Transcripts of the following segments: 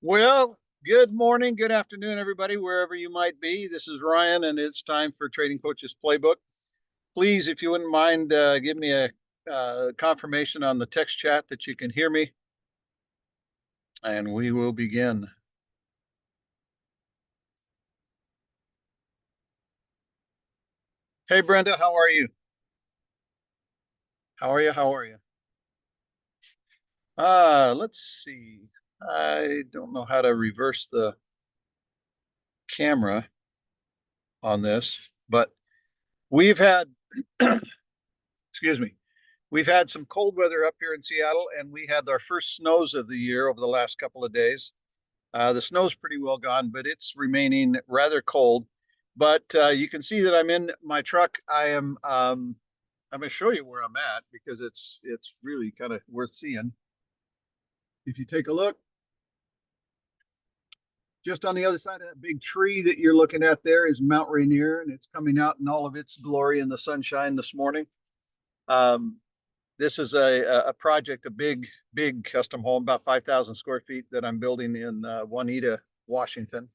Well, good morning, good afternoon, everybody, wherever you might be. This is Ryan, and it's time for Trading Coach's Playbook. Please, if you wouldn't mind, give me a confirmation on the text chat that you can hear me, and we will begin. Hey, Brenda, how are you? How are you? How are you? Let's see. I don't know how to reverse the camera on this, but we've had, excuse me, we've had some cold weather up here in Seattle, and we had our first snows of the year over the last couple of days. The snow's pretty well gone, but it's remaining rather cold. But you can see that I'm in my truck. I'm going to show you where I'm at because it's really kind of worth seeing. If you take a look, just on the other side of that big tree that you're looking at there is Mount Rainier, and it's coming out in all of its glory in the sunshine this morning. Um, this is a project, a big custom home, about 5,000 square feet that I'm building in Juanita, Washington.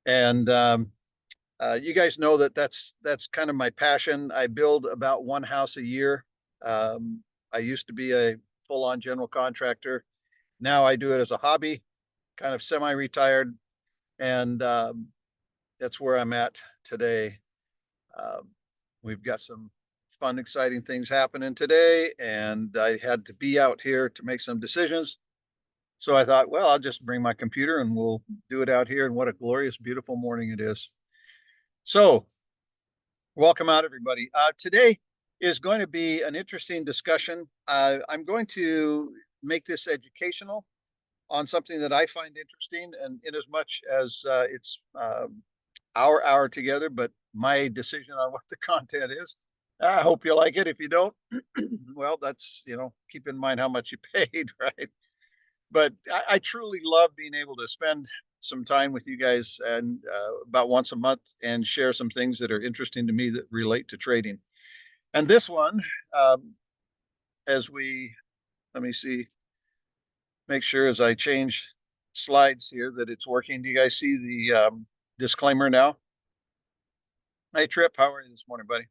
And you guys know that that's kind of my passion. I build about one house a year. I used to be a full-on general contractor. Now I do it as a hobby, kind of semi-retired, and that's where I'm at today. Um, we've got some fun, exciting things happening today, and I had to be out here to make some decisions. So I thought, well, I'll just bring my computer and we'll do it out here. And what a glorious, beautiful morning it is. So welcome out, everybody. Today is going to be an interesting discussion. I'm going to make this educational on something that I find interesting, and in as much as it's our hour together, but my decision on what the content is. I hope you like it. If you don't, well, that's, keep in mind how much you paid, right? But I truly love being able to spend some time with you guys and about once a month and share some things that are interesting to me that relate to trading. And this one, um, as we let me see, make sure as I change slides here that it's working. Do you guys see the disclaimer now? Hey, Trip, how are you this morning, buddy?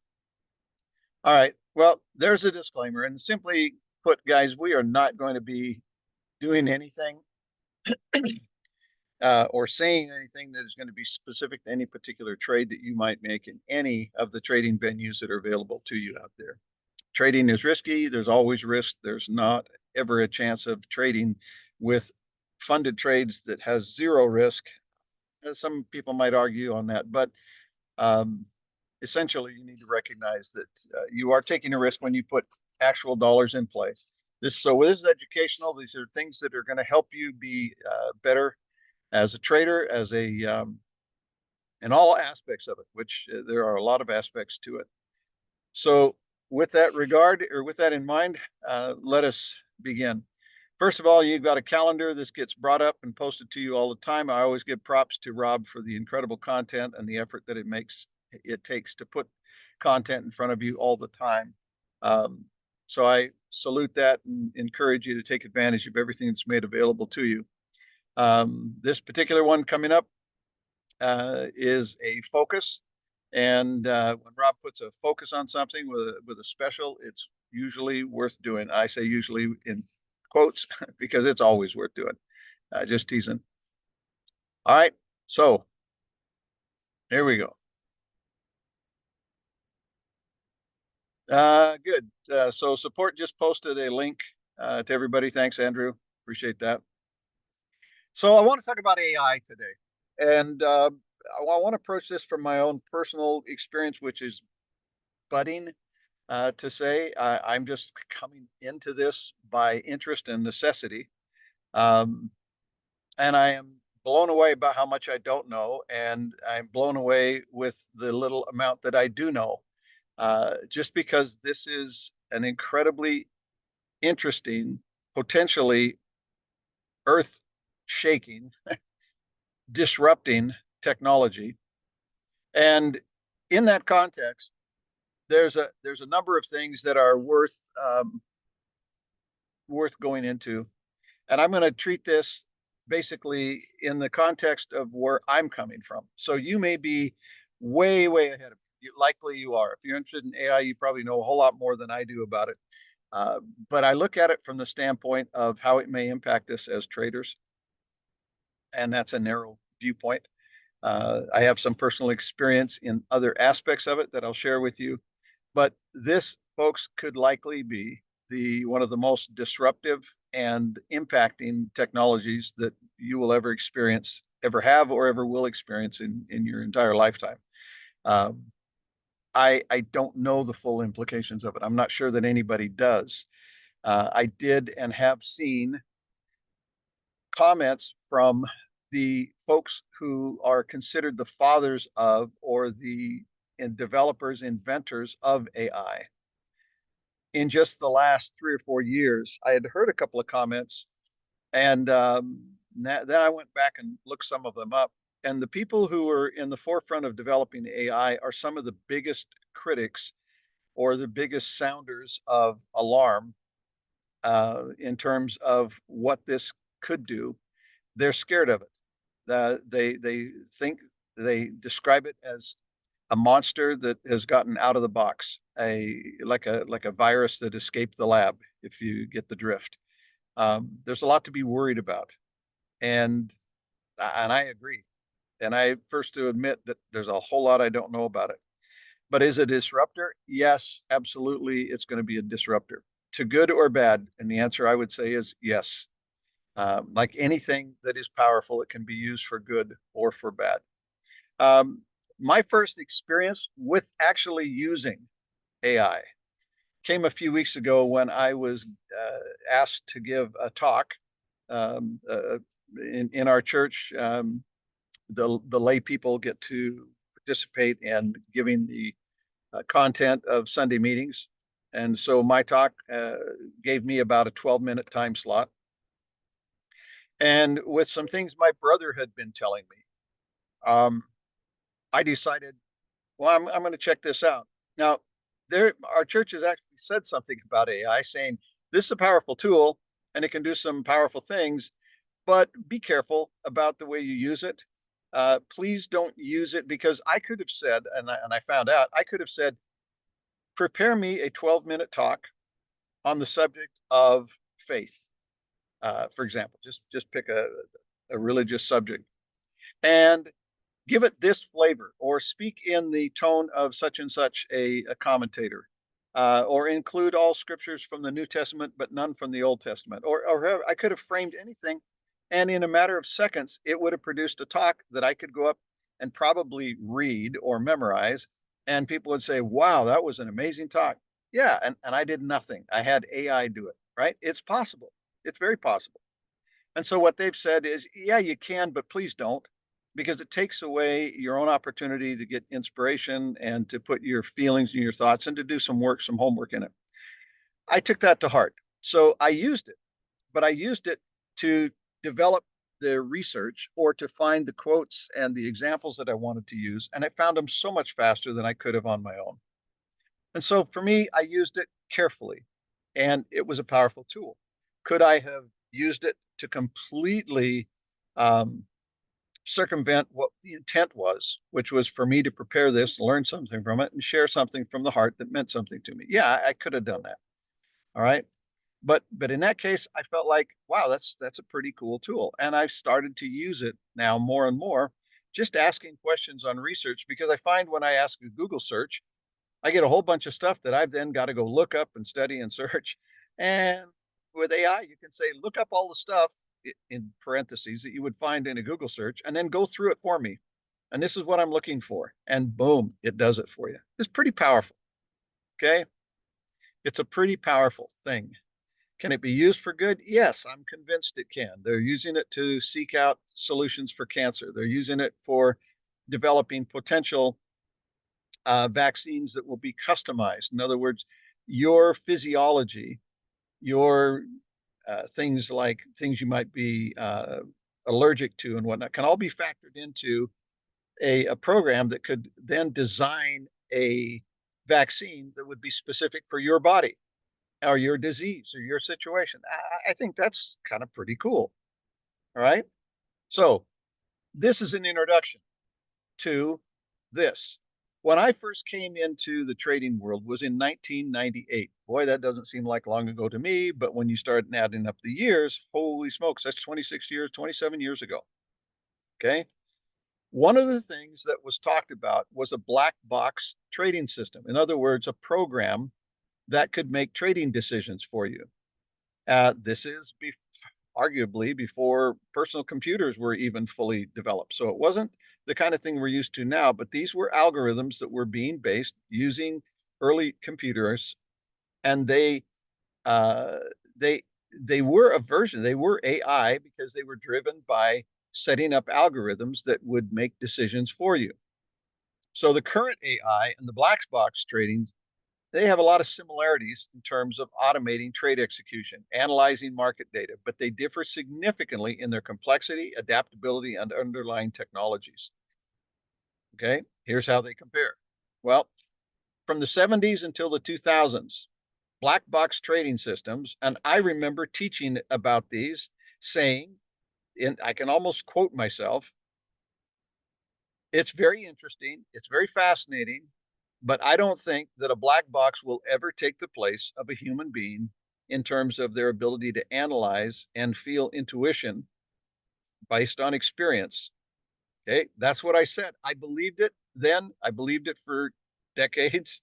All right. Well, there's a disclaimer. And simply put, guys, we are not going to be doing anything or saying anything that is going to be specific to any particular trade that you might make in any of the trading venues that are available to you out there. Trading is risky. There's always risk. There's not ever a chance of trading with funded trades that has zero risk. Some people might argue on that, but um, essentially, you need to recognize that you are taking a risk when you put actual dollars in place. This is educational. These are things that are going to help you be better as a trader, as a in all aspects of it, which there are a lot of aspects to it. So, with that regard, or with that in mind, let us begin. First of all, you've got a calendar. This gets brought up and posted to you all the time. I always give props to Rob for the incredible content and the effort that it takes to put content in front of you all the time. Um, so I salute that and encourage you to take advantage of everything that's made available to you. This particular one coming up is a focus. And when Rob puts a focus on something with a special, it's usually worth doing. I say usually in quotes because it's always worth doing. Just teasing. All right, so here we go. Good. So support just posted a link to everybody. Thanks, Andrew. Appreciate that. So I want to talk about AI today, and I want to approach this from my own personal experience, which is budding. To say I'm just coming into this by interest and necessity, um, and I am blown away by how much I don't know, and I'm blown away with the little amount that I do know. Just because this is an incredibly interesting, potentially earth shaking, disrupting technology. And in that context, there's a number of things that are worth going into, and I'm going to treat this basically in the context of where I'm coming from. So you may be way, way ahead of me. Likely you are. If you're interested in AI, you probably know a whole lot more than I do about it. But I look at it from the standpoint of how it may impact us as traders, and that's a narrow viewpoint. I have some personal experience in other aspects of it that I'll share with you. But this, folks, could likely be the one of the most disruptive and impacting technologies that you will ever experience, ever have, or ever will experience in your entire lifetime. Um, I don't know the full implications of it. I'm not sure that anybody does. I did and have seen comments from the folks who are considered the fathers of or the developers, inventors of AI. In just the last 3 or 4 years, I had heard a couple of comments, and then I went back and looked some of them up. And the people who are in the forefront of developing AI are some of the biggest critics or the biggest sounders of alarm in terms of what this could do. They're scared of it. They think they describe it as a monster that has gotten out of the box, like a virus that escaped the lab. If you get the drift, there's a lot to be worried about, and I agree. And I first to admit that there's a whole lot I don't know about it. But is it a disruptor? Yes, absolutely. It's going to be a disruptor, to good or bad. And the answer I would say is yes. Like anything that is powerful, it can be used for good or for bad. Um, my first experience with actually using AI came a few weeks ago when I was asked to give a talk um, uh, in our church. The lay people get to participate in giving the content of Sunday meetings. And so my talk gave me about a 12-minute time slot. And with some things my brother had been telling me, um, I decided, well, I'm going to check this out. Now, our church has actually said something about AI, saying this is a powerful tool and it can do some powerful things, but be careful about the way you use it. Please don't use it, because I could have said, and I found out, I could have said, prepare me a 12-minute talk on the subject of faith, for example. Just pick a religious subject and give it this flavor, or speak in the tone of such and such a commentator, or include all scriptures from the New Testament, but none from the Old Testament. Or I could have framed anything, and in a matter of seconds, it would have produced a talk that I could go up and probably read or memorize, and people would say, wow, that was an amazing talk. Yeah, and I did nothing. I had AI do it, right? It's possible. It's very possible. And so what they've said is, yeah, you can, but please don't, because it takes away your own opportunity to get inspiration and to put your feelings and your thoughts and to do some work, some homework in it. I took that to heart. So I used it, but I used it to develop the research or to find the quotes and the examples that I wanted to use. And I found them so much faster than I could have on my own. And so for me, I used it carefully, and it was a powerful tool. Could I have used it to completely um, circumvent what the intent was, which was for me to prepare this, learn something from it, and share something from the heart that meant something to me? Yeah, I could have done that. All right. But in that case, I felt like, wow, that's a pretty cool tool. And I've started to use it now more and more, just asking questions on research, because I find when I ask a Google search, I get a whole bunch of stuff that I've then got to go look up and study and search. And with AI, you can say, look up all the stuff in parentheses that you would find in a Google search, and then go through it for me. And this is what I'm looking for. And boom, it does it for you. It's pretty powerful. Okay. It's a pretty powerful thing. Can it be used for good? Yes, I'm convinced it can. They're using it to seek out solutions for cancer. They're using it for developing potential vaccines that will be customized. In other words, your physiology, your things like things you might be allergic to and whatnot, can all be factored into a program that could then design a vaccine that would be specific for your body or your disease or your situation. I think that's kind of pretty cool. All right. So this is an introduction to this. When I first came into the trading world was in 1998. Boy, that doesn't seem like long ago to me, but when you start adding up the years, holy smokes, that's 26 years, 27 years ago. Okay. One of the things that was talked about was a black box trading system. In other words, a program that could make trading decisions for you. This is arguably before personal computers were even fully developed. So it wasn't the kind of thing we're used to now, but these were algorithms that were being based using early computers, and uh, they they were a version. They were AI because they were driven by setting up algorithms that would make decisions for you. So the current AI and the black box trading, they have a lot of similarities in terms of automating trade execution, analyzing market data, but they differ significantly in their complexity, adaptability, and underlying technologies. Okay, here's how they compare. Well, from the 70s until the 2000s, black box trading systems, and I remember teaching about these, saying, and I can almost quote myself, it's very interesting, it's very fascinating, but I don't think that a black box will ever take the place of a human being in terms of their ability to analyze and feel intuition based on experience. Okay, that's what I said. I believed it then, I believed it for decades,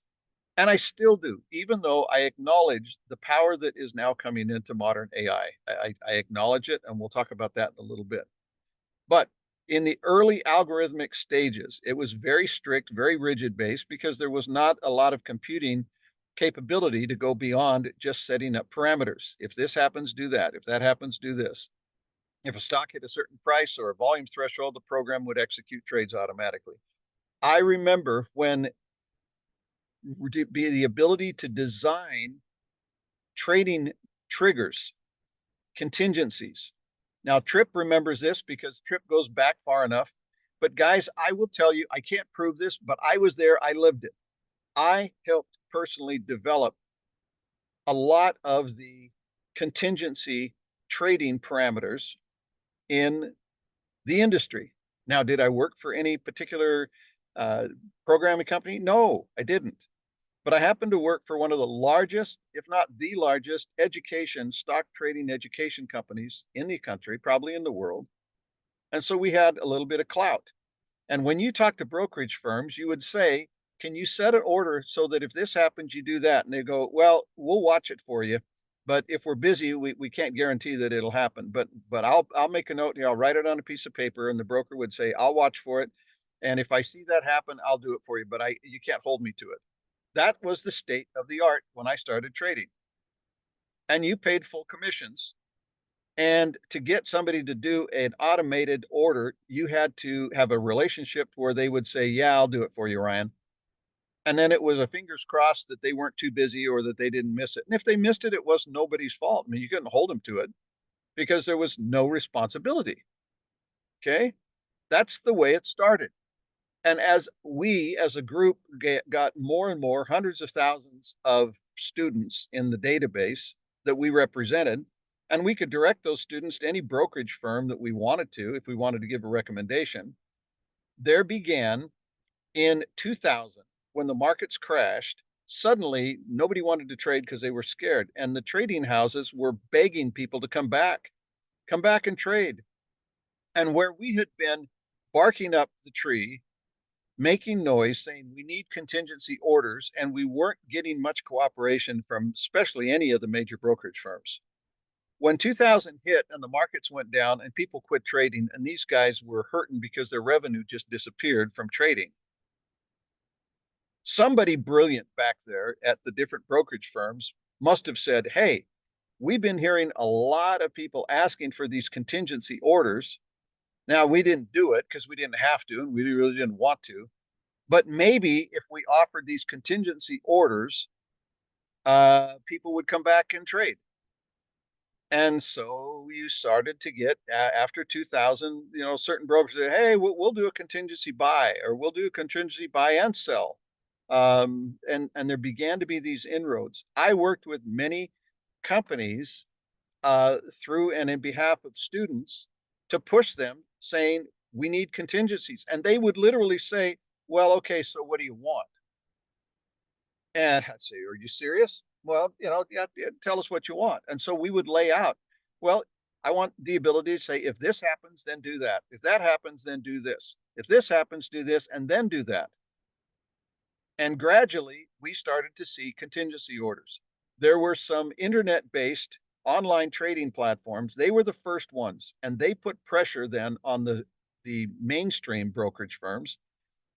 and I still do, even though I acknowledge the power that is now coming into modern AI. I acknowledge it, and we'll talk about that in a little bit. But in the early algorithmic stages, it was very strict, very rigid based because there was not a lot of computing capability to go beyond just setting up parameters. If this happens, do that. If that happens, do this. If a stock hit a certain price or a volume threshold, the program would execute trades automatically. I remember when the ability to design trading triggers, contingencies. Now, Tripp remembers this because Tripp goes back far enough. But guys, I will tell you, I can't prove this, but I was there. I lived it. I helped personally develop a lot of the contingency trading parameters in the industry. Now, did I work for any particular uh, programming company? No, I didn't. But I happened to work for one of the largest, if not the largest, stock trading education companies in the country, probably in the world. And so we had a little bit of clout. And when you talk to brokerage firms, you would say, can you set an order so that if this happens, you do that? And they go, well, we'll watch it for you. But if we're busy, we can't guarantee that it'll happen. But I'll make a note here. I'll write it on a piece of paper, and the broker would say, I'll watch for it. And if I see that happen, I'll do it for you. But you can't hold me to it. That was the state of the art when I started trading. And you paid full commissions. And to get somebody to do an automated order, you had to have a relationship where they would say, yeah, I'll do it for you, Ryan. And then it was a fingers crossed that they weren't too busy or that they didn't miss it. And if they missed it, it was nobody's fault. I mean, you couldn't hold them to it because there was no responsibility. Okay. That's the way it started. And as we, as a group, got more and more, hundreds of thousands of students in the database that we represented, and we could direct those students to any brokerage firm that we wanted to, if we wanted to give a recommendation, there began in 2000, when the markets crashed, suddenly nobody wanted to trade because they were scared. And the trading houses were begging people to come back and trade. And where we had been barking up the tree, making noise saying we need contingency orders, and we weren't getting much cooperation from especially any of the major brokerage firms. When 2000 hit and the markets went down and people quit trading, and these guys were hurting because their revenue just disappeared from trading, somebody brilliant back there at the different brokerage firms must have said, hey, we've been hearing a lot of people asking for these contingency orders. Now, we didn't do it because we didn't have to and we really didn't want to. But maybe if we offered these contingency orders, people would come back and trade. And so you started to get after 2000, certain brokers say, hey, we'll do a contingency buy, or we'll do a contingency buy and sell. And there began to be these inroads. I worked with many companies through and in behalf of students to push them saying, we need contingencies. And they would literally say, well, okay, so what do you want? And I'd say, are you serious? Well, yeah, tell us what you want. And so we would lay out, well, I want the ability to say, if this happens, then do that. If that happens, then do this. If this happens, do this, and then do that. And gradually, we started to see contingency orders. There were some internet-based online trading platforms. They were the first ones, and they put pressure then on the mainstream brokerage firms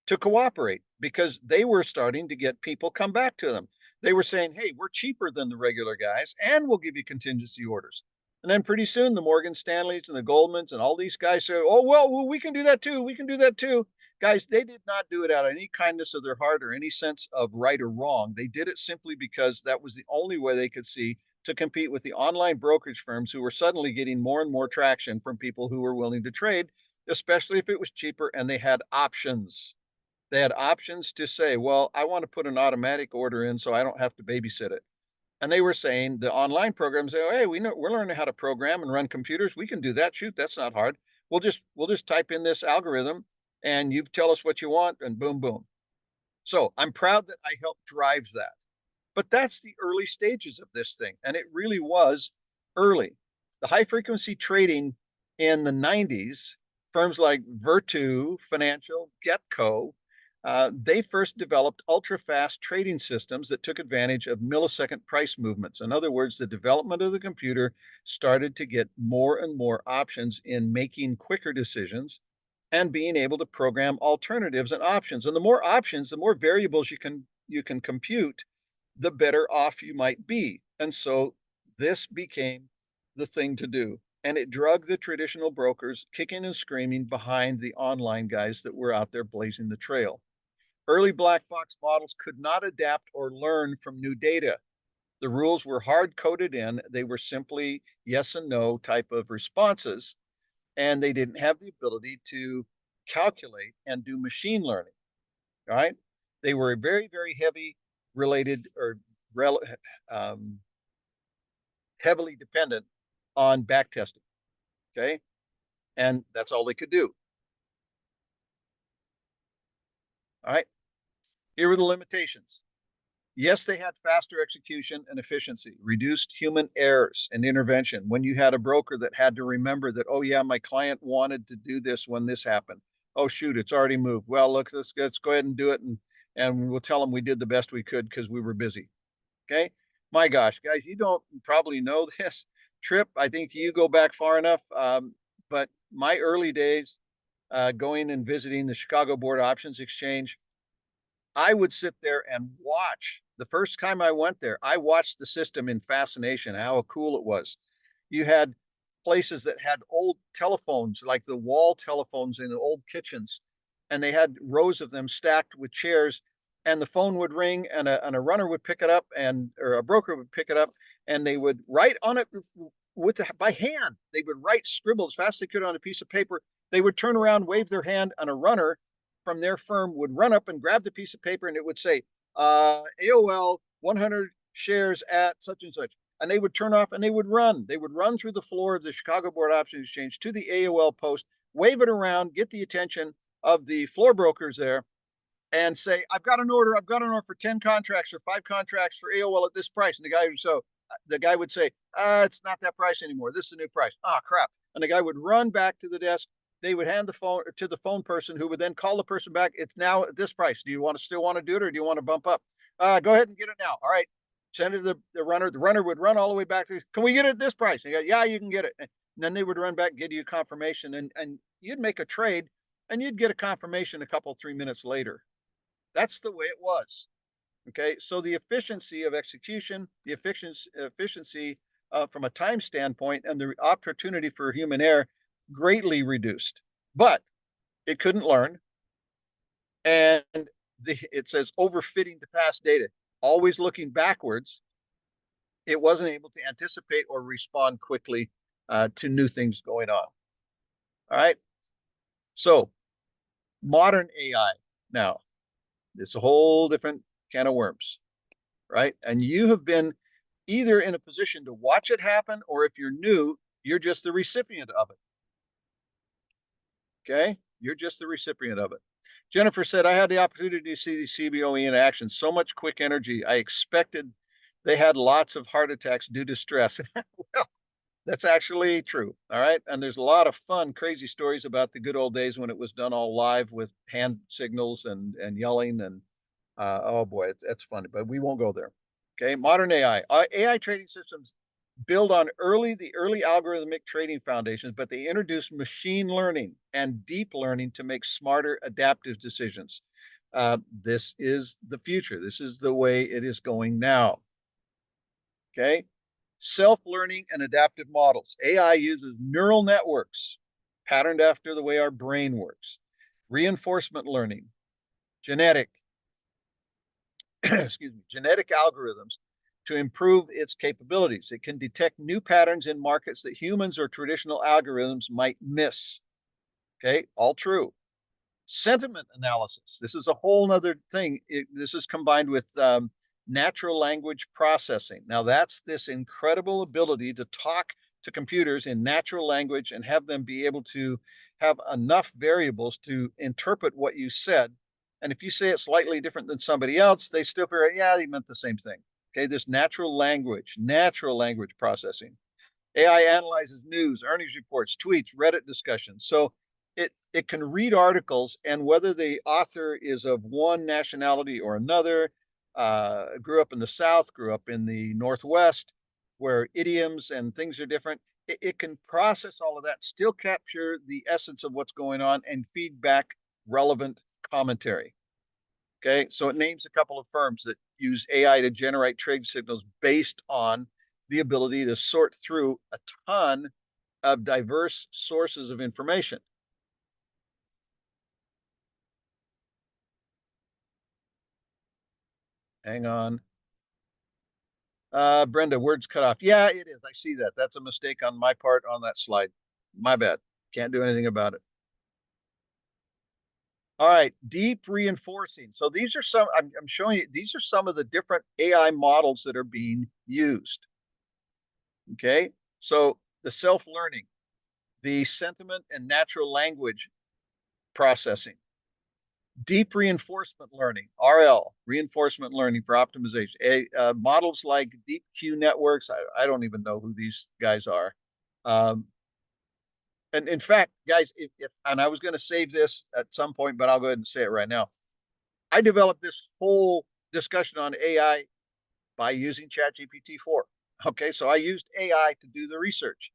to cooperate because they were starting to get people come back to them. They were saying, hey, we're cheaper than the regular guys, and we'll give you contingency orders. And then pretty soon the Morgan Stanleys and the Goldmans and all these guys say, oh, well, we can do that too. We can do that too. Guys, they did not do it out of any kindness of their heart or any sense of right or wrong. They did it simply because that was the only way they could see to compete with the online brokerage firms who were suddenly getting more and more traction from people who were willing to trade, especially if it was cheaper and they had options. They had options to say, well, I want to put an automatic order in so I don't have to babysit it. And they were saying the online programs say, oh, hey, we're learning how to program and run computers. We can do that. Shoot, that's not hard. We'll just type in this algorithm and you tell us what you want and boom, boom. So I'm proud that I helped drive that. But that's the early stages of this thing. And it really was early. The high frequency trading in the 90s, firms like Virtu Financial, Getco, they first developed ultra-fast trading systems that took advantage of millisecond price movements. In other words, the development of the computer started to get more and more options in making quicker decisions and being able to program alternatives and options. And the more options, the more variables you can compute, the better off you might be. And so this became the thing to do. And it drug the traditional brokers kicking and screaming behind the online guys that were out there blazing the trail. Early black box models could not adapt or learn from new data. The rules were hard coded in. They were simply yes and no type of responses, and they didn't have the ability to calculate and do machine learning. Right? They were very, very heavy related or heavily dependent on back testing. Okay. And that's all they could do. All right. Here were the limitations. Yes, they had faster execution and efficiency, reduced human errors and intervention. When you had a broker that had to remember that, oh, yeah, my client wanted to do this when this happened. Oh, shoot, it's already moved. Well, look, let's go ahead and do it. And we'll tell them we did the best we could because we were busy. Okay. My gosh, guys, you don't probably know this. Trip, I think you go back far enough. But my early days going and visiting the Chicago Board Options Exchange, I would sit there and watch. The first time I went there, I watched the system in fascination, how cool it was. You had places that had old telephones, like the wall telephones in the old kitchens, and they had rows of them stacked with chairs, and the phone would ring and a runner would pick it up or a broker would pick it up and they would write on it by hand. They would scribble as fast as they could on a piece of paper. They would turn around, wave their hand, and a runner from their firm would run up and grab the piece of paper and it would say, AOL 100 shares at such and such. And they would turn off and they would run. They would run through the floor of the Chicago Board Options Exchange to the AOL post, wave it around, get the attention of the floor brokers there, and say, I've got an order for 10 contracts or 5 contracts for AOL at this price. And the guy would say, it's not that price anymore. This is the new price. Ah, crap. And the guy would run back to the desk. They would hand the phone to the phone person who would then call the person back. It's now at this price. Do you still want to do it or do you want to bump up? Go ahead and get it now. All right. Send it to the runner. The runner would run all the way back to, can we get it at this price? And you go, yeah, you can get it. And then they would run back and give you confirmation and you'd make a trade and you'd get a confirmation a couple, 3 minutes later. That's the way it was. Okay. So the efficiency of execution, the efficiency from a time standpoint and the opportunity for human error greatly reduced, but it couldn't learn. And it says overfitting to past data, always looking backwards. It wasn't able to anticipate or respond quickly to new things going on. All right. So modern AI now, it's a whole different can of worms, right? And you have been either in a position to watch it happen, or if you're new, you're just the recipient of it. Okay. You're just the recipient of it. Jennifer said, I had the opportunity to see the CBOE in action. So much quick energy. I expected they had lots of heart attacks due to stress. Well, that's actually true. All right. And there's a lot of fun, crazy stories about the good old days when it was done all live with hand signals and yelling. And oh boy, it's funny, but we won't go there. Okay. Modern AI. AI trading systems build on the early algorithmic trading foundations, but they introduce machine learning and deep learning to make smarter adaptive decisions. This is the future. This is the way it is going now. Okay. Self-learning and adaptive models. AI uses neural networks patterned after the way our brain works. Reinforcement learning, genetic, excuse me, genetic algorithms to improve its capabilities. It can detect new patterns in markets that humans or traditional algorithms might miss. Okay, all true. Sentiment analysis. This is a whole other thing. This is combined with natural language processing. Now, that's this incredible ability to talk to computers in natural language and have them be able to have enough variables to interpret what you said. And if you say it slightly different than somebody else, they still figure, yeah, they meant the same thing. Okay, this natural language processing. AI analyzes news, earnings reports, tweets, Reddit discussions. So it can read articles, and whether the author is of one nationality or another, grew up in the South, grew up in the Northwest, where idioms and things are different, it can process all of that, still capture the essence of what's going on, and feed back relevant commentary. Okay, so it names a couple of firms that use AI to generate trade signals based on the ability to sort through a ton of diverse sources of information. Hang on. Brenda, words cut off. Yeah, it is. I see that. That's a mistake on my part on that slide. My bad. Can't do anything about it. All right, deep reinforcing. So these are some, I'm showing you, these are some of the different AI models that are being used. Okay, so the self-learning, the sentiment and natural language processing, deep reinforcement learning, RL, reinforcement learning for optimization. Models like deep Q networks, I don't even know who these guys are. And in fact, guys, and I was going to save this at some point, but I'll go ahead and say it right now. I developed this whole discussion on AI by using ChatGPT 4. Okay, so I used AI to do the research,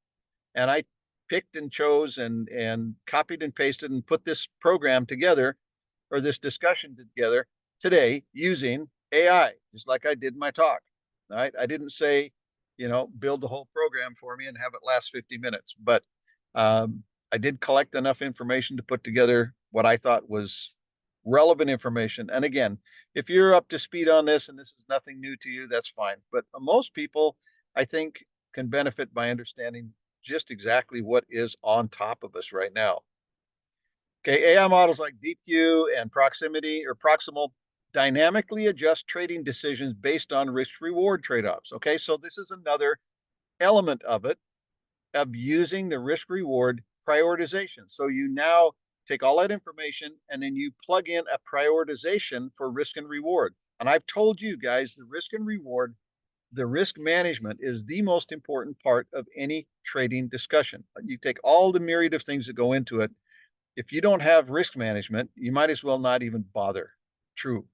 and I picked and chose and copied and pasted and put this program together, or this discussion together today using AI, just like I did in my talk. All right, I didn't say, build the whole program for me and have it last 50 minutes, but I did collect enough information to put together what I thought was relevant information. And again, if you're up to speed on this and this is nothing new to you, that's fine. But most people, I think, can benefit by understanding just exactly what is on top of us right now. Okay, AI models like DeepQ and proximity or proximal dynamically adjust trading decisions based on risk reward trade-offs. Okay, so this is another element of it, of using the risk reward prioritization. So you now take all that information and then you plug in a prioritization for risk and reward. And I've told you guys, the risk and reward, the risk management is the most important part of any trading discussion. You take all the myriad of things that go into it. If you don't have risk management, you might as well not even bother. True.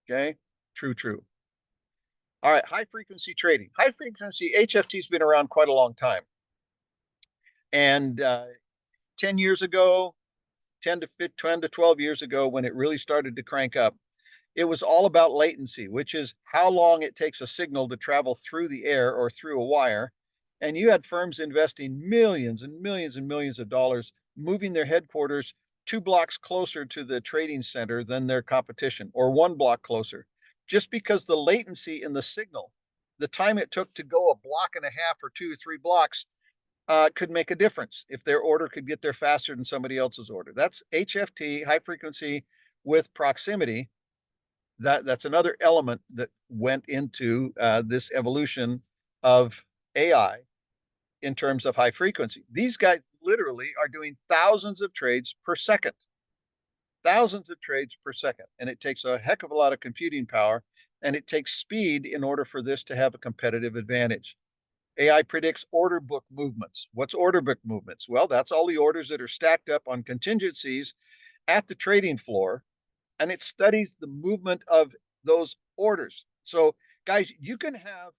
Okay. True. All right. High frequency trading. High frequency HFT has been around quite a long time. And 10 years ago, 10 to 12 years ago, when it really started to crank up, it was all about latency, which is how long it takes a signal to travel through the air or through a wire. And you had firms investing millions and millions and millions of dollars, moving their headquarters 2 blocks closer to the trading center than their competition, or 1 block closer, just because the latency in the signal, the time it took to go a block and a half or 2 or 3 blocks, could make a difference if their order could get there faster than somebody else's order. That's HFT, high frequency with proximity. That's another element that went into this evolution of AI in terms of high frequency. These guys literally are doing thousands of trades per second. Thousands of trades per second. And it takes a heck of a lot of computing power, and it takes speed in order for this to have a competitive advantage. AI predicts order book movements. What's order book movements? Well, that's all the orders that are stacked up on contingencies at the trading floor, and it studies the movement of those orders. So, guys, you can have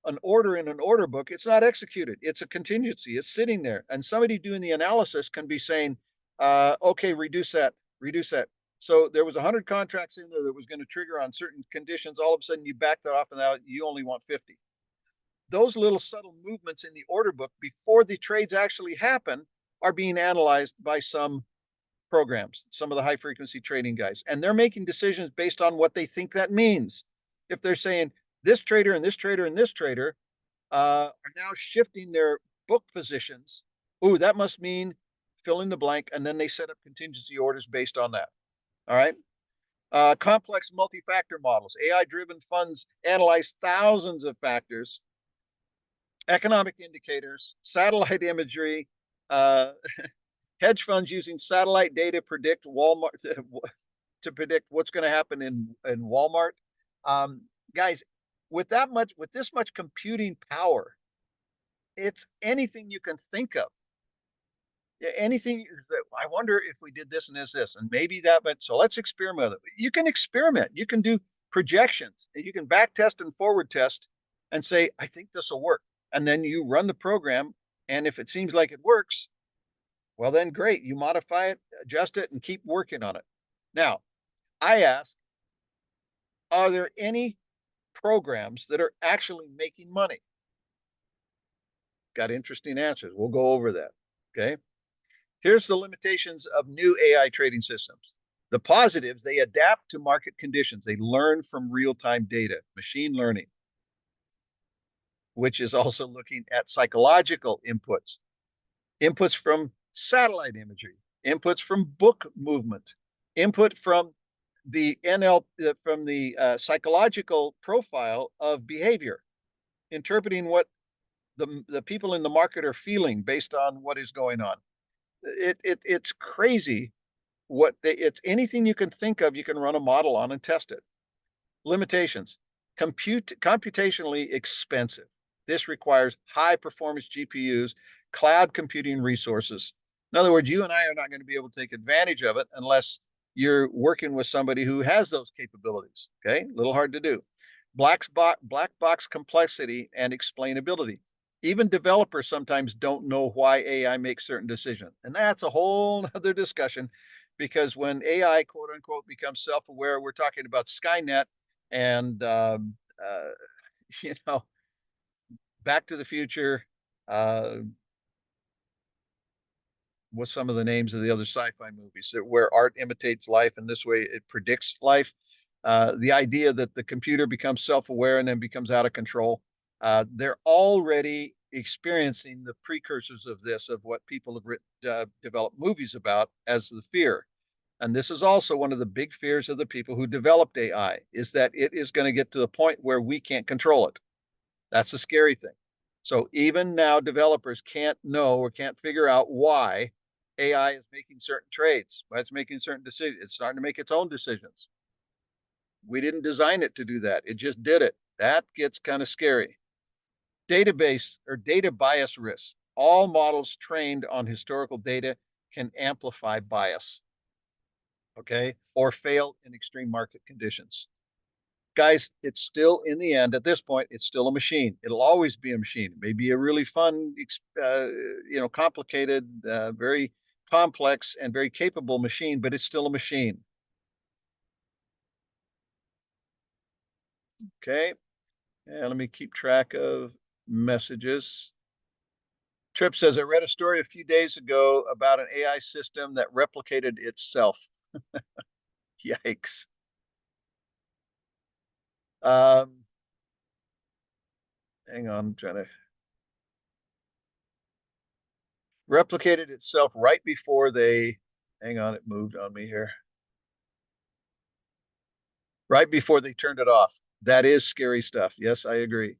an order in an order book. It's not executed. It's a contingency. It's sitting there, and somebody doing the analysis can be saying, "Okay, reduce that, reduce that." So there was 100 contracts in there that was going to trigger on certain conditions. All of a sudden, you back that off, and now you only want 50. Those little subtle movements in the order book before the trades actually happen are being analyzed by some programs, some of the high frequency trading guys, and they're making decisions based on what they think that means. If they're saying this trader and this trader and this trader are now shifting their book positions, ooh, that must mean fill in the blank, and then they set up contingency orders based on that. All right. Complex multi-factor models. AI-driven funds analyze thousands of factors, economic indicators, satellite imagery, hedge funds using satellite data predict Walmart to predict what's going to happen in Walmart. Guys, with this much computing power, it's anything you can think of. Anything. I wonder if we did this and this, and maybe that. But so let's experiment with it. You can experiment. You can do projections. You can back test and forward test, and say, I think this will work. And then you run the program, and if it seems like it works, well, then great. You modify it, adjust it, and keep working on it. Now, I ask, are there any programs that are actually making money? Got interesting answers. We'll go over that. Okay. Here's the limitations of new AI trading systems. The positives, they adapt to market conditions. They learn from real-time data, machine learning, which is also looking at psychological inputs, inputs from satellite imagery, inputs from book movement, input from the psychological profile of behavior, interpreting what the people in the market are feeling based on what is going on. It's crazy. It's anything you can think of, you can run a model on and test it. Limitations: computationally expensive. This requires high performance GPUs, cloud computing resources. In other words, you and I are not going to be able to take advantage of it unless you're working with somebody who has those capabilities. Okay, a little hard to do. Black box complexity and explainability. Even developers sometimes don't know why AI makes certain decisions. And that's a whole other discussion, because when AI, quote unquote, becomes self-aware, we're talking about Skynet and, you know, Back to the Future, what's some of the names of the other sci-fi movies where art imitates life and this way it predicts life. The idea that the computer becomes self-aware and then becomes out of control. They're already experiencing the precursors of this, of what people have developed movies about as the fear. And this is also one of the big fears of the people who developed AI, is that it is going to get to the point where we can't control it. That's the scary thing. So even now, developers can't know or can't figure out why AI is making certain trades, why it's making certain decisions. It's starting to make its own decisions. We didn't design it to do that. It just did it. That gets kind of scary. Database or data bias risk. All models trained on historical data can amplify bias, okay, or fail in extreme market conditions. Guys, it's still, in the end, at this point, it's still a machine. It'll always be a machine. It may be a really fun, complicated, very complex and very capable machine, but it's still a machine. Okay. And let me keep track of messages. Tripp says, I read a story a few days ago about an AI system that replicated itself. Yikes. Hang on, I'm trying to. Replicated itself right before they, hang on, it moved on me here. Right before they turned it off. That is scary stuff. Yes, I agree.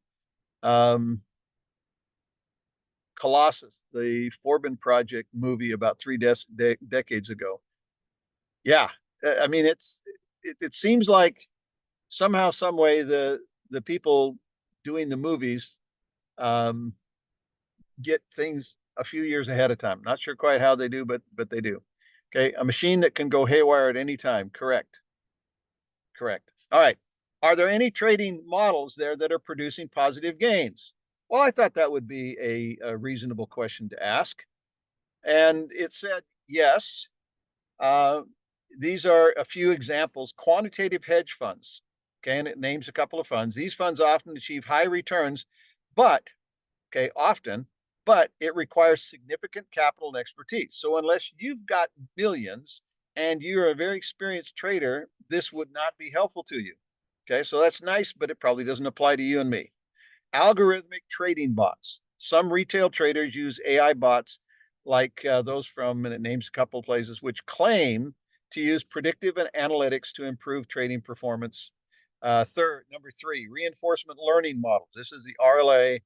Colossus, the Forbin Project movie about three decades ago. Yeah, I mean, it seems like somehow, some way, the people doing the movies um, get things a few years ahead of time. Not sure quite how they do, but they do. Okay, a machine that can go haywire at any time. Correct. Correct. All right. Are there any trading models there that are producing positive gains? Well, I thought that would be a reasonable question to ask. And it said yes. Uh, these are a few examples. Quantitative hedge funds. Okay, and it names a couple of funds. These funds often achieve high returns, but okay, often, but it requires significant capital and expertise. So unless you've got millions and you're a very experienced trader, this would not be helpful to you. Okay, so that's nice, but it probably doesn't apply to you and me. Algorithmic trading bots. Some retail traders use AI bots like those from, and it names a couple of places, which claim to use predictive and analytics to improve trading performance. Number three, reinforcement learning models. This is the RLA.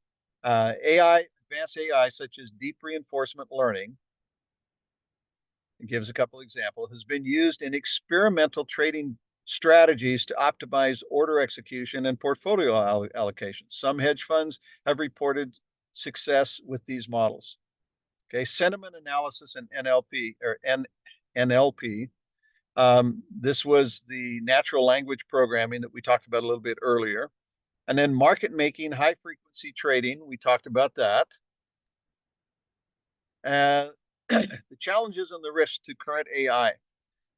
AI, advanced AI, such as deep reinforcement learning, it gives a couple examples, has been used in experimental trading strategies to optimize order execution and portfolio allocation. Some hedge funds have reported success with these models. Okay, sentiment analysis and NLP. This was the natural language programming that we talked about a little bit earlier. And then market making, high frequency trading, we talked about that. The challenges and the risks to current AI.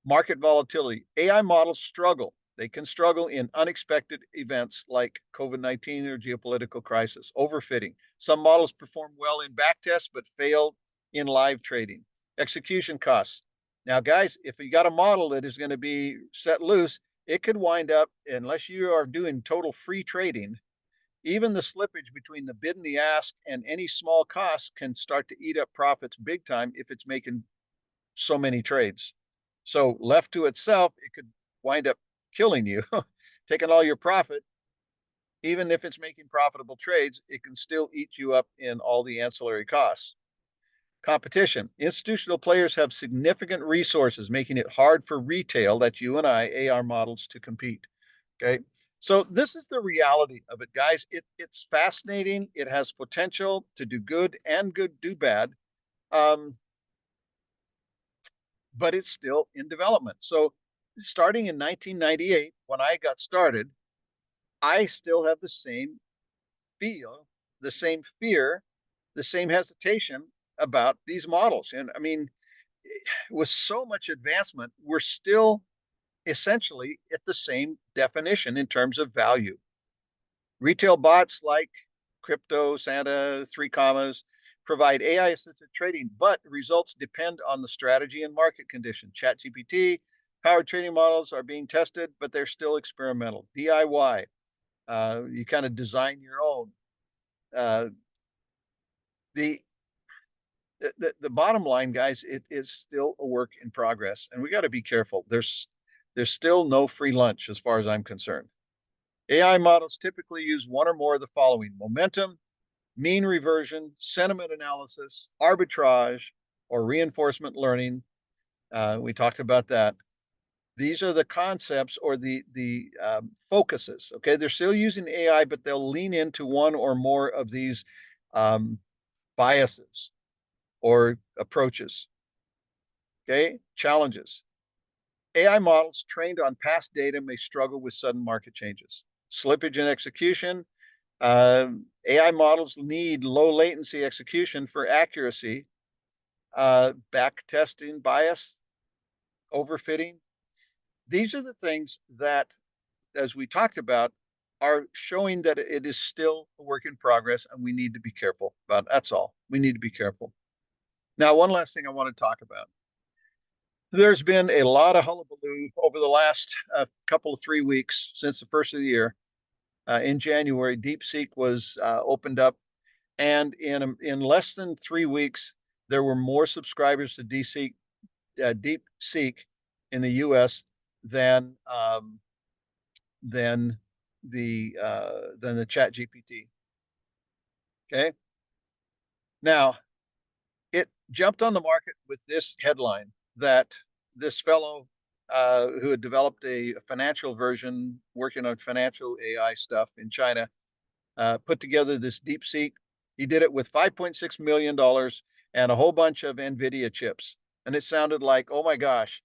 Market volatility. AI models struggle. They can struggle in unexpected events like COVID-19 or geopolitical crisis. Overfitting. Some models perform well in backtests but fail in live trading. Execution costs. Now, guys, if you got a model that is going to be set loose, it could wind up, unless you are doing total free trading, even the slippage between the bid and the ask and any small costs can start to eat up profits big time if it's making so many trades. So left to itself, it could wind up killing you, taking all your profit. Even if it's making profitable trades, it can still eat you up in all the ancillary costs. Competition. Institutional players have significant resources, making it hard for retail, that's you and I, AR models, to compete. Okay. So this is the reality of it, guys. It's fascinating. It has potential to do good and do bad. But it's still in development. So starting in 1998, when I got started, I still have the same feel, the same fear, the same hesitation about these models. And I mean, with so much advancement, we're still essentially at the same definition in terms of value. Retail bots like Crypto, Santa, Three Commas provide AI assisted trading, but results depend on the strategy and market condition. ChatGPT powered trading models are being tested, but they're still experimental. DIY, you kind of design your own. Uh, the, the bottom line, guys, it is still a work in progress, and we got to be careful. There's still no free lunch as far as I'm concerned. AI models typically use one or more of the following: momentum, mean reversion, sentiment analysis, arbitrage, or reinforcement learning. We talked about that. These are the concepts or the focuses. Okay, they're still using AI, but they'll lean into one or more of these biases or approaches. Okay, challenges. AI models trained on past data may struggle with sudden market changes. Slippage in execution. AI models need low latency execution for accuracy. Back testing bias, overfitting. These are the things that, as we talked about, are showing that it is still a work in progress and we need to be careful about it. That's all. We need to be careful. Now, one last thing I want to talk about. There's been a lot of hullabaloo over the last couple of 3 weeks since the first of the year. In January, DeepSeek was opened up, and in less than 3 weeks, there were more subscribers to DeepSeek in the U.S. than the Chat GPT. Okay, Now, it jumped on the market with this headline that this fellow who had developed a financial version working on financial AI stuff in China put together this DeepSeek. He did it with $5.6 million and a whole bunch of NVIDIA chips. And it sounded like, oh my gosh,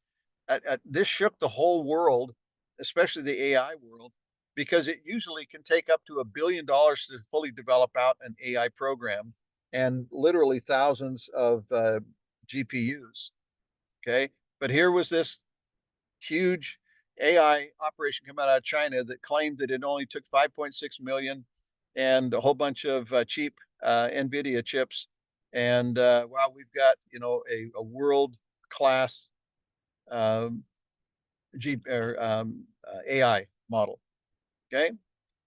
this shook the whole world, especially the AI world, because it usually can take up to $1 billion to fully develop out an AI program and literally thousands of GPUs. Okay. But here was this huge AI operation coming out of China that claimed that it only took 5.6 million and a whole bunch of cheap NVIDIA chips. And wow, we've got, a world class um, AI model. Okay.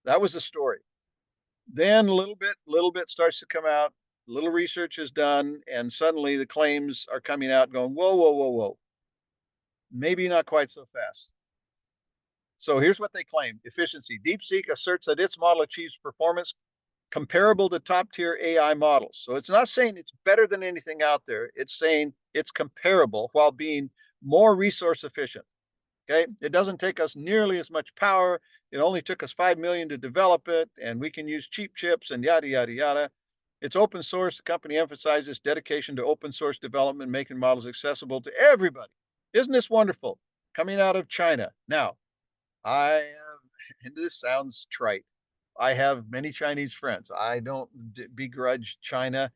That was the story. Then little bit starts to come out, little research is done, and suddenly the claims are coming out going, whoa, whoa, whoa, whoa. Maybe not quite so fast. So here's what they claim. Efficiency. DeepSeek asserts that its model achieves performance comparable to top tier AI models. So it's not saying it's better than anything out there. It's saying it's comparable while being more resource efficient. Okay. It doesn't take us nearly as much power. It only took us 5 million to develop it, and we can use cheap chips and yada, yada, yada. It's open source. The company emphasizes dedication to open source development, making models accessible to everybody. Isn't this wonderful? Coming out of China. Now, I have, and this sounds trite, I have many Chinese friends. I don't begrudge China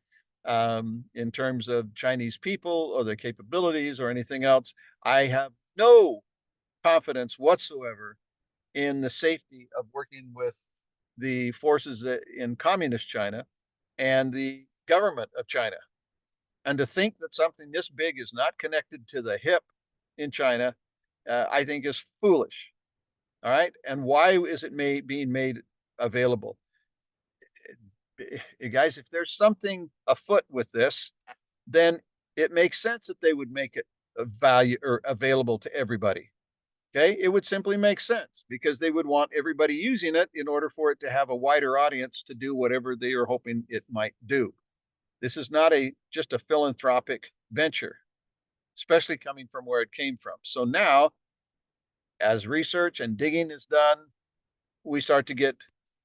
in terms of Chinese people or their capabilities or anything else. I have no confidence whatsoever in the safety of working with the forces in communist China and the government of China. And to think that something this big is not connected to the hip in China, I think is foolish. All right. And why is it being made available? Guys, if there's something afoot with this, then it makes sense that they would make it a value or available to everybody. Okay. It would simply make sense because they would want everybody using it in order for it to have a wider audience to do whatever they are hoping it might do. This is not just a philanthropic venture, especially coming from where it came from. So now, as research and digging is done, we start to get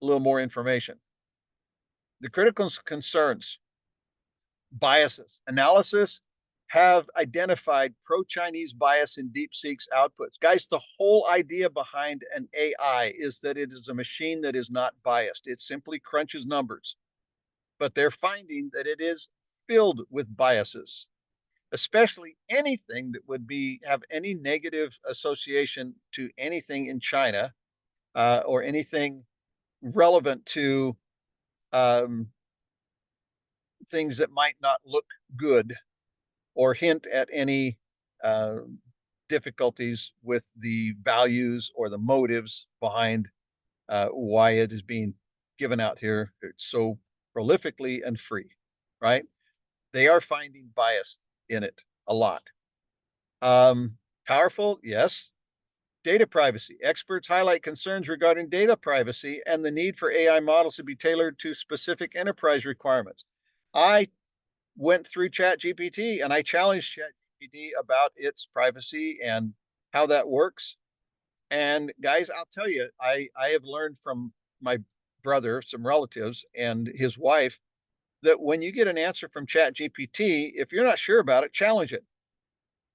a little more information. The critical concerns, biases, analysis have identified pro-Chinese bias in DeepSeek's outputs. Guys, the whole idea behind an AI is that it is a machine that is not biased. It simply crunches numbers. But they're finding that it is filled with biases, especially anything that would have any negative association to anything in China or anything relevant to things that might not look good or hint at any difficulties with the values or the motives behind why it is being given out here so prolifically and free, right? They are finding bias in it a lot. Powerful, yes. Data privacy. Experts highlight concerns regarding data privacy and the need for AI models to be tailored to specific enterprise requirements. I went through ChatGPT and I challenged ChatGPT about its privacy and how that works. And guys, I'll tell you, I have learned from my brother, some relatives, and his wife that when you get an answer from ChatGPT, if you're not sure about it, challenge it.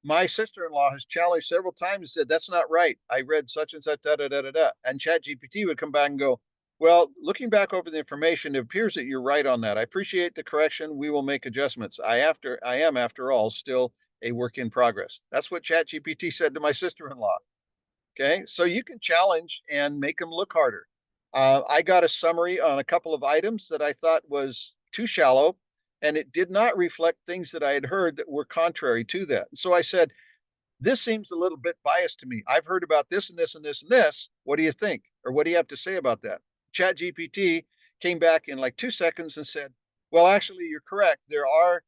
My sister-in-law has challenged several times and said, that's not right. I read such and such, da, da, da, da, da. And ChatGPT would come back and go, well, looking back over the information, it appears that you're right on that. I appreciate the correction. We will make adjustments. I am, after all, still a work in progress. That's what ChatGPT said to my sister-in-law. Okay. So you can challenge and make them look harder. I got a summary on a couple of items that I thought was too shallow, and it did not reflect things that I had heard that were contrary to that. So I said, this seems a little bit biased to me. I've heard about this and this and this and this. What do you think? Or what do you have to say about that? ChatGPT came back in like 2 seconds and said, well, actually, you're correct. There are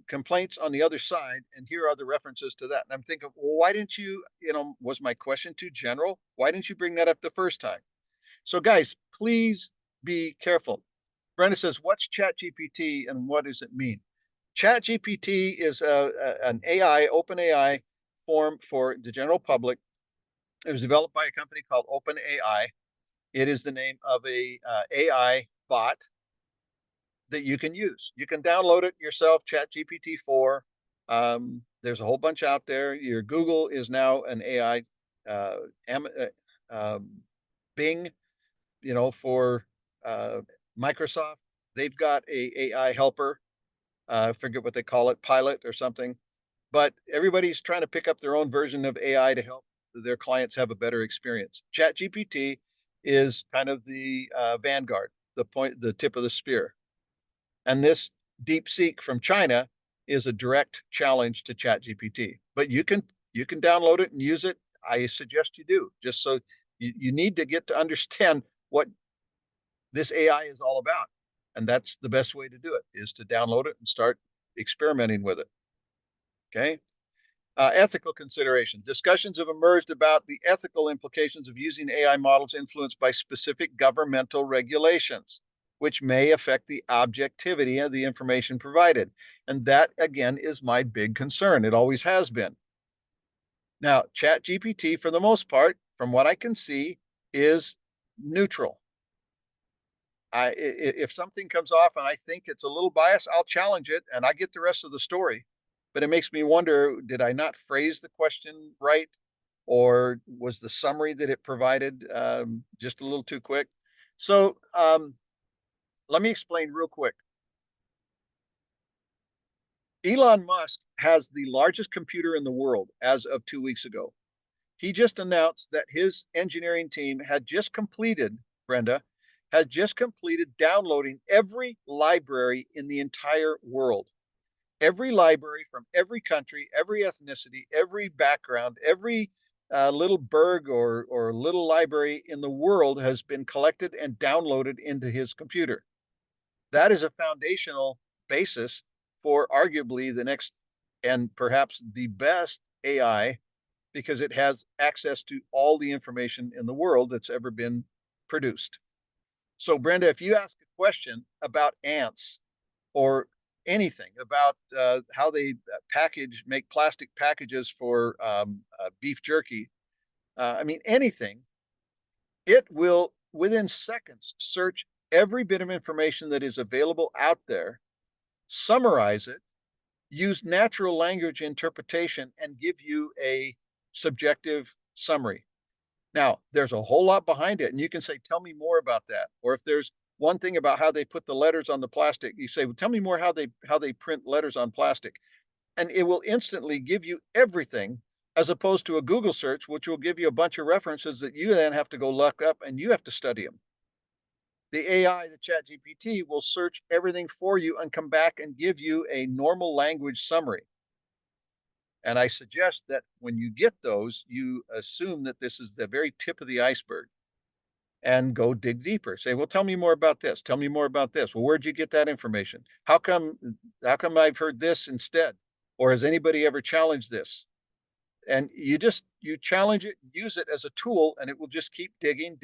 complaints on the other side, and here are the references to that. And I'm thinking, well, why didn't you, was my question too general? Why didn't you bring that up the first time? So guys, please be careful. Brenda says, what's ChatGPT and what does it mean? ChatGPT is an AI, open AI form for the general public. It was developed by a company called OpenAI. It is the name of a AI bot that you can use. You can download it yourself, ChatGPT 4. There's a whole bunch out there. Your Google is now an AI. Uh, um, Bing, for uh, Microsoft, they've got a AI helper. I forget what they call it, Pilot or something. But everybody's trying to pick up their own version of AI to help their clients have a better experience. ChatGPT is kind of the vanguard, the tip of the spear. And this DeepSeek from China is a direct challenge to ChatGPT. But you can download it and use it. I suggest you do, just so you need to get to understand what this AI is all about. And that's the best way to do it, is to download it and start experimenting with it. Okay. Ethical consideration. Discussions have emerged about the ethical implications of using AI models influenced by specific governmental regulations, which may affect the objectivity of the information provided. And that, again, is my big concern. It always has been. Now, ChatGPT, for the most part, from what I can see, is neutral. If something comes off and I think it's a little biased, I'll challenge it and I get the rest of the story. But it makes me wonder, did I not phrase the question right? Or was the summary that it provided just a little too quick? So let me explain real quick. Elon Musk has the largest computer in the world as of 2 weeks ago. He just announced that his engineering team had just completed, Brenda, had just completed downloading every library in the entire world. Every library from every country, every ethnicity, every background, every little burg or little library in the world has been collected and downloaded into his computer. That is a foundational basis for arguably the next and perhaps the best AI, because it has access to all the information in the world that's ever been produced. So, Brenda, if you ask a question about ants or anything about how they make plastic packages for beef jerky, I mean, anything, it will, within seconds, search every bit of information that is available out there, summarize it, use natural language interpretation, and give you a subjective summary. Now, there's a whole lot behind it, and you can say, tell me more about that. Or if there's one thing about how they put the letters on the plastic, you say, well, tell me more how they print letters on plastic. And it will instantly give you everything, as opposed to a Google search, which will give you a bunch of references that you then have to go look up and you have to study them. The AI, the ChatGPT, will search everything for you and come back and give you a normal language summary. And I suggest that when you get those, you assume that this is the very tip of the iceberg and go dig deeper. Say, well, tell me more about this. Tell me more about this. Well, where'd you get that information? How come I've heard this instead? Or has anybody ever challenged this? And you challenge it, use it as a tool, and it will just keep digging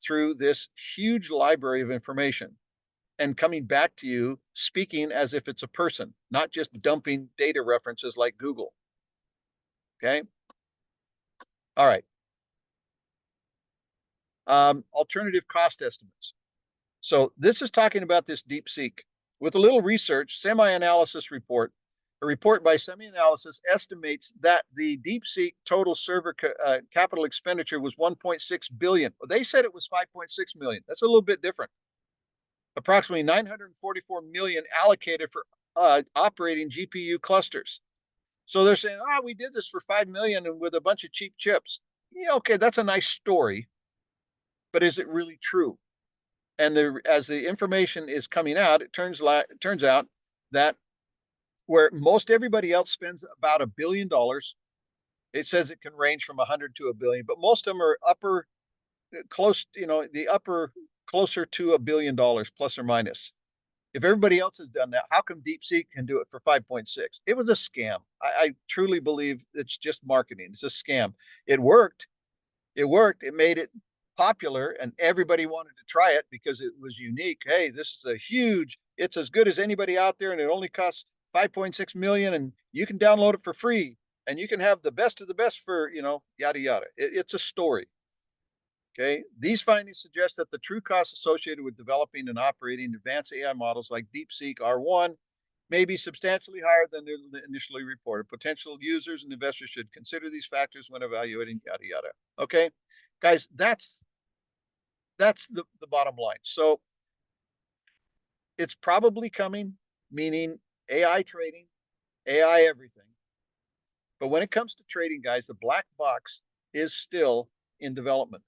through this huge library of information and coming back to you speaking as if it's a person, not just dumping data references like Google. Okay. All right. Alternative cost estimates. So this is talking about this DeepSeek. With a little research, semi-analysis report, a report by semi-analysis estimates that the DeepSeek total server capital expenditure was 1.6 billion. Well, they said it was 5.6 million. That's a little bit different. Approximately 944 million allocated for operating GPU clusters. So they're saying, we did this for 5 million and with a bunch of cheap chips. Yeah, okay, that's a nice story, but is it really true? And as the information is coming out, it turns out that where most everybody else spends about $1 billion, it says it can range from 100 to $1 billion, but most of them are closer to $1 billion plus or minus. If everybody else has done that, how come DeepSeek can do it for 5.6? It was a scam. I truly believe it's just marketing. It's a scam. It worked. It made it popular and everybody wanted to try it because it was unique. Hey, this is a huge, it's as good as anybody out there and it only costs 5.6 million and you can download it for free and you can have the best of the best for, yada, yada. It's a story. Okay. These findings suggest that the true costs associated with developing and operating advanced AI models like DeepSeek R1 may be substantially higher than initially reported. Potential users and investors should consider these factors when evaluating yada, yada. Okay. Guys, that's the bottom line. So it's probably coming, meaning AI trading, AI everything. But when it comes to trading, guys, the black box is still in development.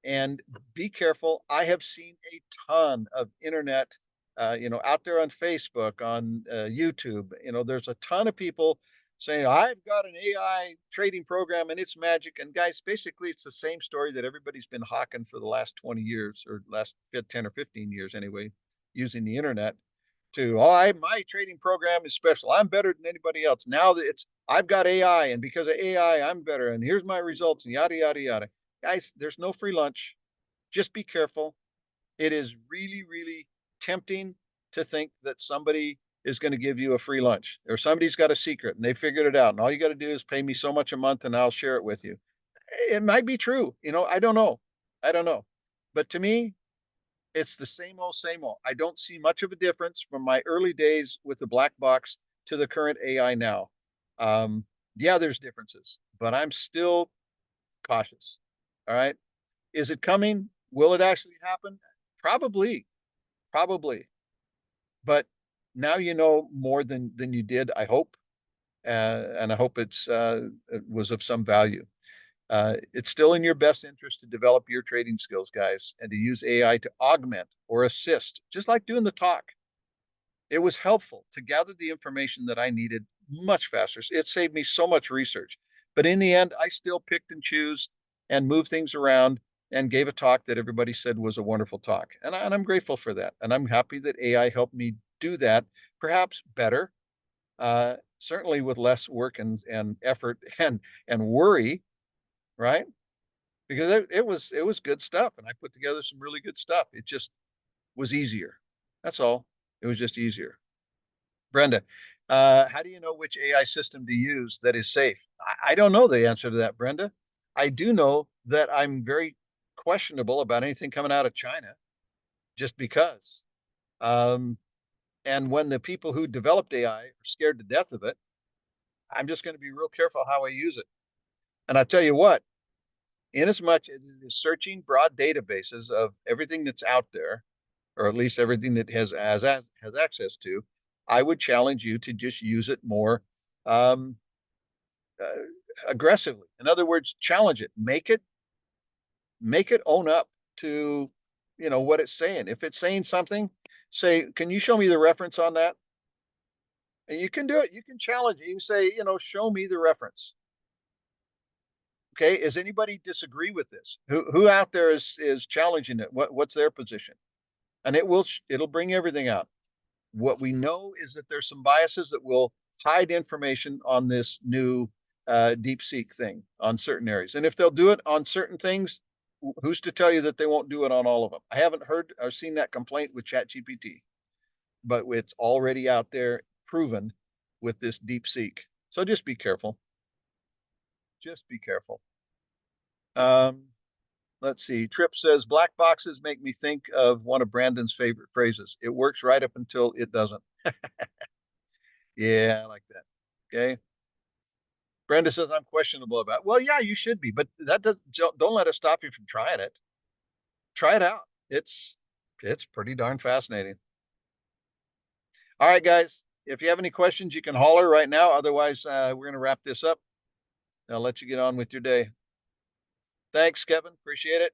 And be careful. I have seen a ton of internet, out there on Facebook, on YouTube. There's a ton of people saying, I've got an AI trading program and it's magic. And guys, basically, it's the same story that everybody's been hawking for the last 20 years or last 10 or 15 years anyway, using the internet to, my trading program is special. I'm better than anybody else. Now that I've got AI and because of AI, I'm better. And here's my results and yada, yada, yada. Guys, there's no free lunch. Just be careful. It is really, really tempting to think that somebody is going to give you a free lunch or somebody's got a secret and they figured it out. And all you got to do is pay me so much a month and I'll share it with you. It might be true. I don't know. I don't know. But to me, it's the same old, same old. I don't see much of a difference from my early days with the black box to the current AI now. Yeah, there's differences, but I'm still cautious. All right. Is it coming? Will it actually happen? Probably, probably. But now you know more than you did, I hope. And I hope it was of some value. It's still in your best interest to develop your trading skills, guys, and to use AI to augment or assist, just like doing the talk. It was helpful to gather the information that I needed much faster. It saved me so much research. But in the end, I still picked and chose and moved things around and gave a talk that everybody said was a wonderful talk. And I'm grateful for that. And I'm happy that AI helped me do that, perhaps better, certainly with less work and effort and worry, right? Because it was good stuff. And I put together some really good stuff. It just was easier. That's all. It was just easier. Brenda, how do you know which AI system to use that is safe? I don't know the answer to that, Brenda. I do know that I'm very questionable about anything coming out of China just because. Um, and when the people who developed AI are scared to death of it, I'm just going to be real careful how I use it. And I tell you what, in as much as it is searching broad databases of everything that's out there, or at least everything that has access to, I would challenge you to just use it more um, uh, aggressively. In other words, challenge it, make it own up to what it's saying. If it's saying something, say, can you show me the reference on that? And you can do it. You can challenge it. You can say, show me the reference. Okay. Does anybody disagree with this? Who out there is challenging it? What's their position? And it'll bring everything out. What we know is that there's some biases that will hide information on this new DeepSeek thing on certain areas. And if they'll do it on certain things, who's to tell you that they won't do it on all of them? I haven't heard or seen that complaint with ChatGPT, but it's already out there proven with this DeepSeek. So just be careful. Just be careful. Um, let's see. Trip says black boxes make me think of one of Brandon's favorite phrases. It works right up until it doesn't. Yeah, I like that. Okay. Brenda says I'm questionable about it. Well, yeah, you should be, but that doesn't don't let us stop you from trying it. Try it out. It's pretty darn fascinating. All right, guys. If you have any questions, you can holler right now. Otherwise, we're gonna wrap this up. I'll let you get on with your day. Thanks, Kevin. Appreciate it.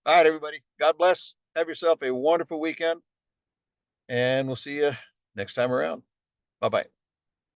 All right, everybody. God bless. Have yourself a wonderful weekend, and we'll see you next time around. Bye bye.